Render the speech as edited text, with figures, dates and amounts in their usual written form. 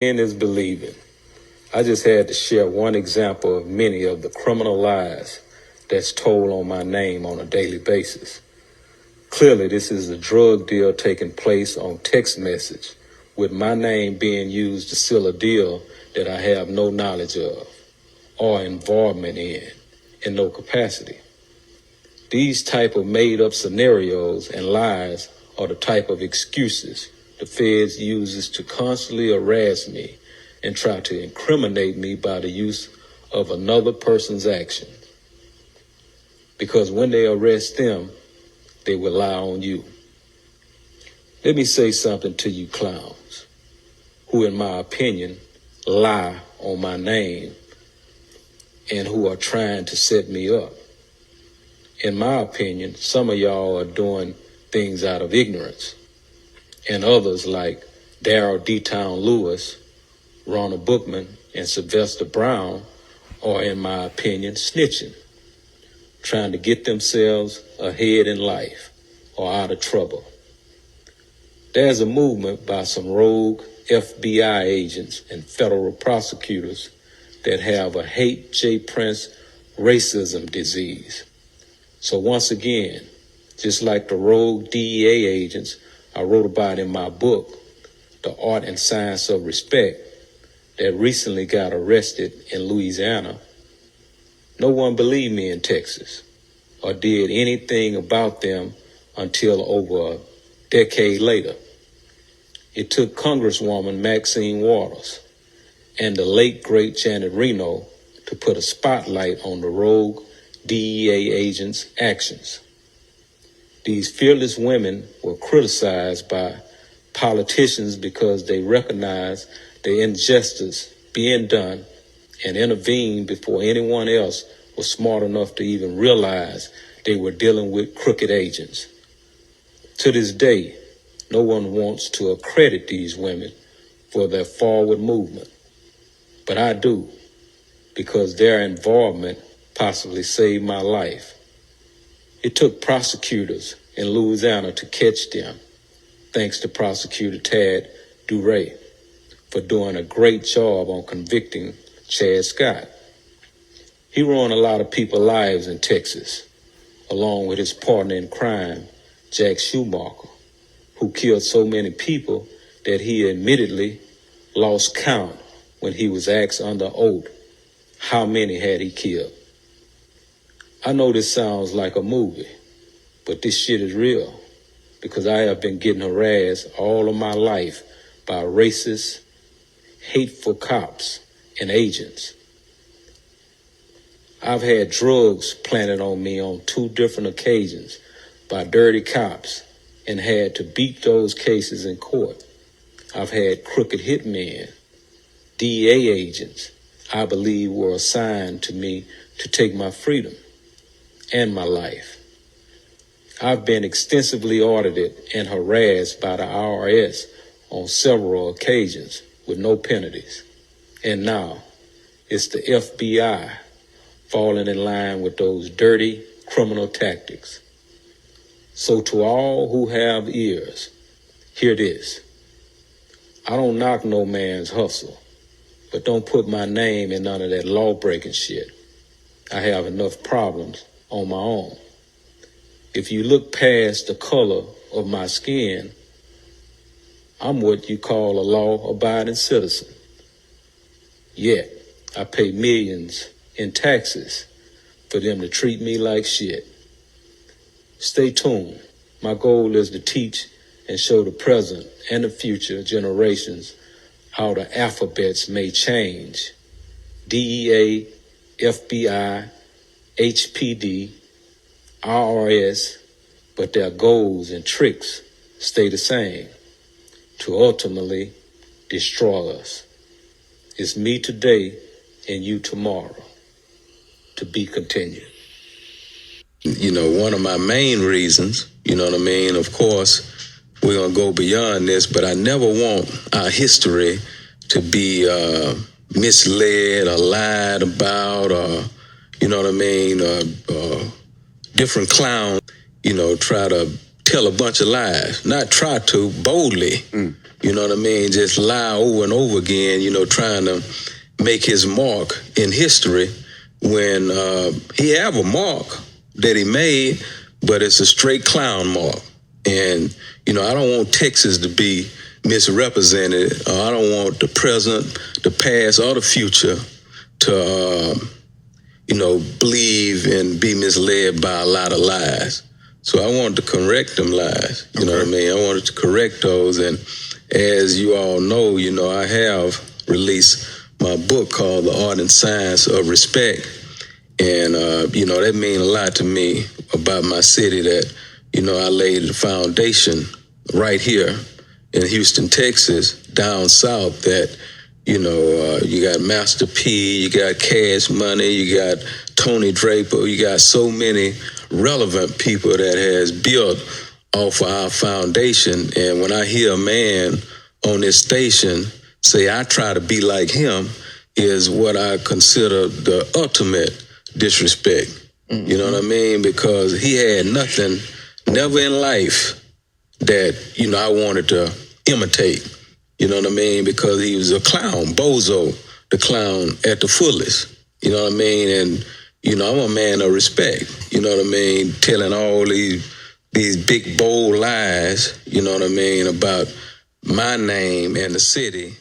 Seeing is believing. I just had to share one example of many of the criminal lies that's told on my name on a daily basis. Clearly, this is a drug deal taking place on text message, with my name being used to seal a deal that I have no knowledge of or involvement in no capacity. These type of made-up scenarios and lies are the type of excuses the feds uses to constantly harass me and try to incriminate me by the use of another person's action. Because when they arrest them, they will lie on you. Let me say something to you clowns, who in my opinion lie on my name and who are trying to set me up. In my opinion, some of y'all are doing things out of ignorance, and others like Daryl D-Town Lewis, Ronald Bookman, and Sylvester Brown are, in my opinion, snitching, trying to get themselves ahead in life or out of trouble. There's a movement by some rogue FBI agents and federal prosecutors that have a hate J. Prince racism disease. So once again, just like the rogue DEA agents I wrote about in my book, The Art and Science of Respect, that recently got arrested in Louisiana, no one believed me in Texas or did anything about them until over a decade later. It took Congresswoman Maxine Waters and the late great Janet Reno to put a spotlight on the rogue DEA agents' actions. These fearless women were criticized by politicians because they recognized the injustice being done and intervened before anyone else was smart enough to even realize they were dealing with crooked agents. To this day, no one wants to accredit these women for their forward movement. But I do, because their involvement possibly saved my life. It took prosecutors in Louisiana to catch them, thanks to Prosecutor Tad DARYL for doing a great job on convicting Chad Scott. He ruined a lot of people's lives in Texas, along with his partner in crime, Jack Schumacher, who killed so many people that he admittedly lost count when he was asked under oath how many had he killed. I know this sounds like a movie, but this shit is real, because I have been getting harassed all of my life by racist, hateful cops and agents. I've had drugs planted on me on 2 different occasions by dirty cops and had to beat those cases in court. I've had crooked hitmen, DEA agents, I believe were assigned to me to take my freedom and my life. I've been extensively audited and harassed by the IRS on several occasions with no penalties. And now it's the FBI falling in line with those dirty criminal tactics. So to all who have ears, hear this. I don't knock no man's hustle, but don't put my name in none of that law-breaking shit. I have enough problems on my own. If you look past the color of my skin, I'm what you call a law-abiding citizen. Yet, I pay millions in taxes for them to treat me like shit. Stay tuned. My goal is to teach and show the present and the future generations how the alphabets may change. DEA, FBI, HPD, IRS, but their goals and tricks stay the same, to ultimately destroy us. It's me today and you tomorrow. To be continued. You know, one of my main reasons, you know what I mean, of course, we're going to go beyond this, but I never want our history to be misled or lied about, or, you know what I mean, different clowns, you know, try to tell a bunch of lies. Not try to, boldly you know what I mean, just lie over and over again, you know, trying to make his mark in history when he have a mark that he made, but it's a straight clown mark. And, you know, I don't want Texas to be misrepresented. I don't want the present, the past, or the future to, you know, believe and be misled by a lot of lies. So I wanted to correct them lies. You know what I mean? I wanted to correct those. And as you all know, you know, I have released my book called The Art and Science of Respect. And, you know, that means a lot to me about my city that, you know, I laid the foundation right here in Houston, Texas, down south that, you know, you got Master P, you got Cash Money, you got Tony Draper, you got so many relevant people that has built off of our foundation. And when I hear a man on this station say, I try to be like him, is what I consider the ultimate disrespect. Mm-hmm. You know what I mean? Because he had nothing, never in life that, you know, I wanted to imitate. You know what I mean? Because he was a clown, Bozo, the clown at the fullest. You know what I mean? And, you know, I'm a man of respect. You know what I mean? Telling all these big, bold lies, you know what I mean, about my name and the city.